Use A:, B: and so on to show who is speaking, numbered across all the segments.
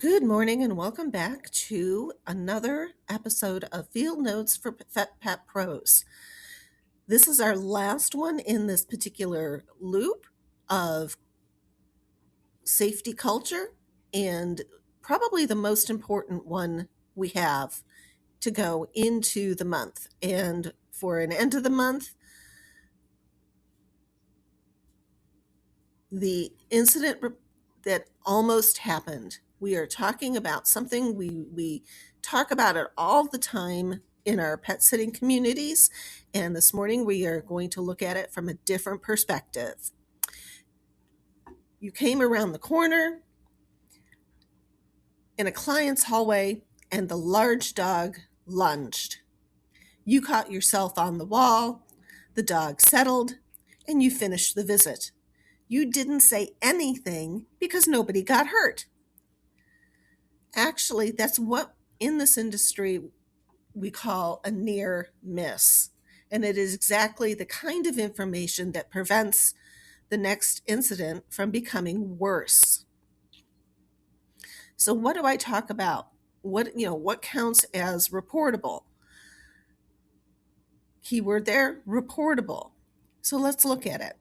A: Good morning and welcome back to another episode of Field Notes for Pet Pros. This is our last one in this particular loop of safety culture and probably the most important one we have to go into the month. And for an end of the month, the incident that almost happened. We are talking about something we talk about it all the time in our pet sitting communities. And this morning we are going to look at it from a different perspective. You came around the corner in a client's hallway and the large dog lunged. You caught yourself on the wall, the dog settled, and you finished the visit. You didn't say anything because nobody got hurt. Actually, that's what in this industry we call a near miss. And it is exactly the kind of information that prevents the next incident from becoming worse. So what do I talk about? What counts as reportable? Keyword there, reportable. So let's look at it.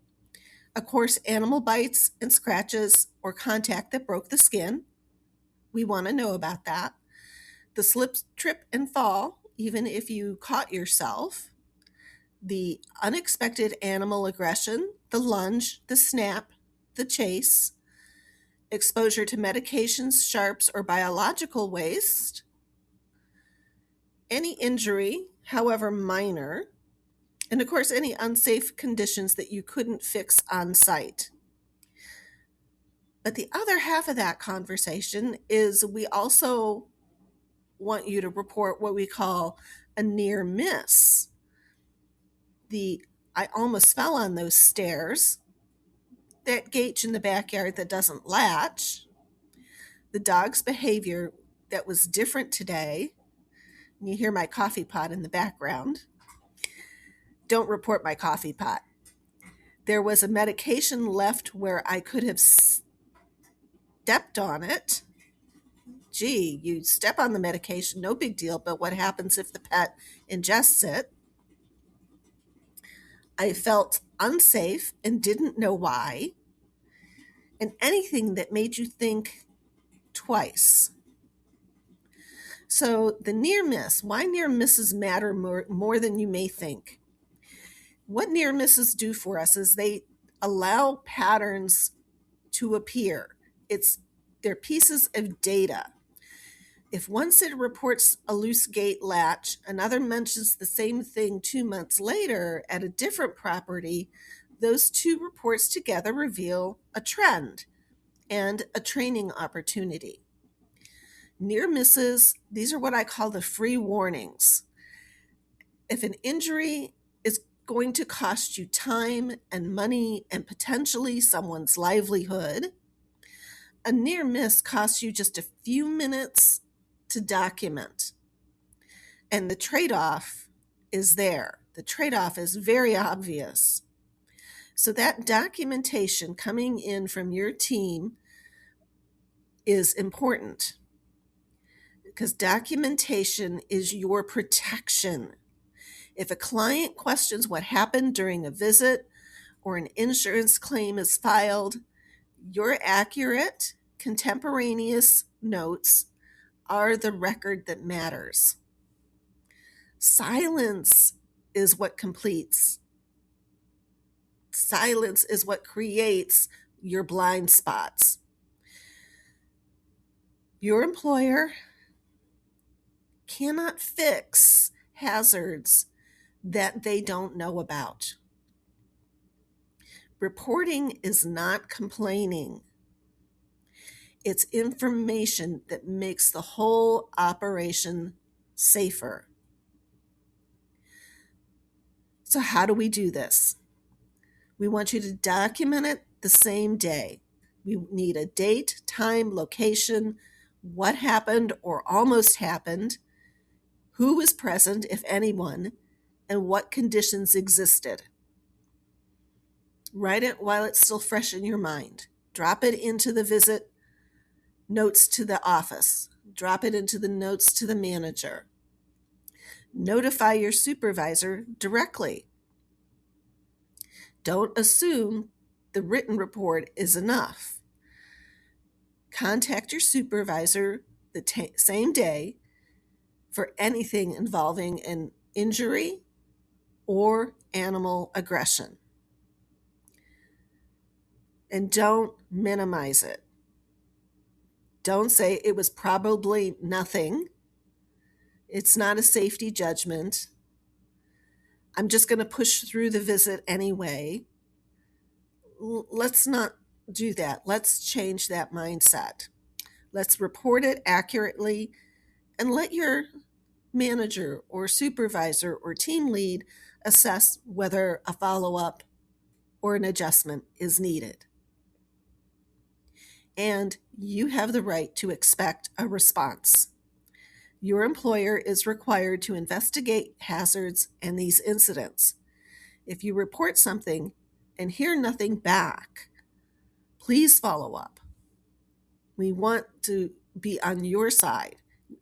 A: Of course, animal bites and scratches or contact that broke the skin. We want to know about that. The slip, trip, and fall, even if you caught yourself. The unexpected animal aggression, the lunge, the snap, the chase. Exposure to medications, sharps, or biological waste. Any injury, however minor. And of course, any unsafe conditions that you couldn't fix on site. But the other half of that conversation is we also want you to report what we call a near miss. I almost fell on those stairs, that gate in the backyard that doesn't latch, the dog's behavior that was different today. And you hear my coffee pot in the background. Don't report my coffee pot. There was a medication left where I could have stepped on it. Gee, you step on the medication, no big deal, but what happens if the pet ingests it? I felt unsafe and didn't know why. And anything that made you think twice. So the near miss, why near misses matter more than you may think. What near misses do for us is they allow patterns to appear. They're pieces of data. If one sitter reports a loose gate latch, another mentions the same thing 2 months later at a different property, those two reports together reveal a trend and a training opportunity. Near misses, these are what I call the free warnings. If an injury is going to cost you time and money and potentially someone's livelihood, a near miss costs you just a few minutes to document. And the trade-off is there. The trade-off is very obvious. So that documentation coming in from your team is important because documentation is your protection. If a client questions what happened during a visit or an insurance claim is filed, your accurate, contemporaneous notes are the record that matters. Silence is what completes. Silence is what creates your blind spots. Your employer cannot fix hazards that they don't know about. Reporting is not complaining. It's information that makes the whole operation safer. So how do we do this? We want you to document it the same day. We need a date, time, location, what happened or almost happened, who was present, if anyone, and what conditions existed. Write it while it's still fresh in your mind. Drop it into the visit notes to the office. Drop it into the notes to the manager. Notify your supervisor directly. Don't assume the written report is enough. Contact your supervisor the same day for anything involving an injury or animal aggression. And don't minimize it. Don't say it was probably nothing. It's not a safety judgment. I'm just going to push through the visit anyway. Let's not do that. Let's change that mindset. Let's report it accurately and let your manager or supervisor or team lead assess whether a follow-up or an adjustment is needed. And you have the right to expect a response. Your employer is required to investigate hazards and these incidents. If you report something and hear nothing back, please follow up. We want to be on your side.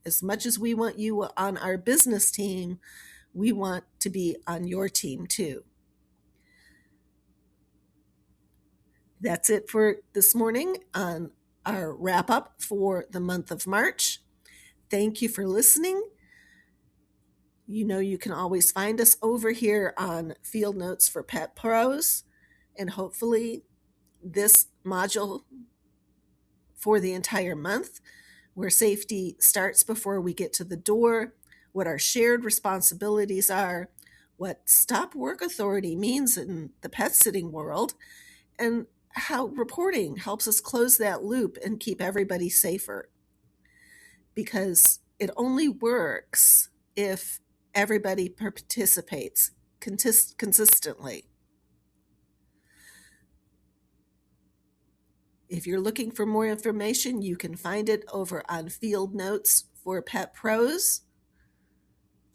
A: As much as we want you on our business team, we want to be on your team too. That's it for this morning on our wrap up for the month of March. Thank you for listening. You know, you can always find us over here on Field Notes for Pet Pros, and hopefully this module for the entire month, where safety starts before we get to the door, what our shared responsibilities are, what stop work authority means in the pet sitting world, and how reporting helps us close that loop and keep everybody safer. Because it only works if everybody participates consistently. If you're looking for more information, you can find it over on Field Notes for Pet Pros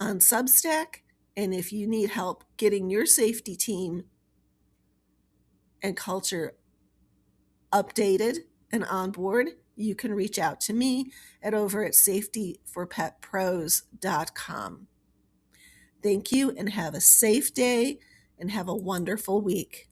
A: on Substack. And if you need help getting your safety team and culture updated and on board, you can reach out to me over at safetyforpetpros.com. Thank you and have a safe day and have a wonderful week.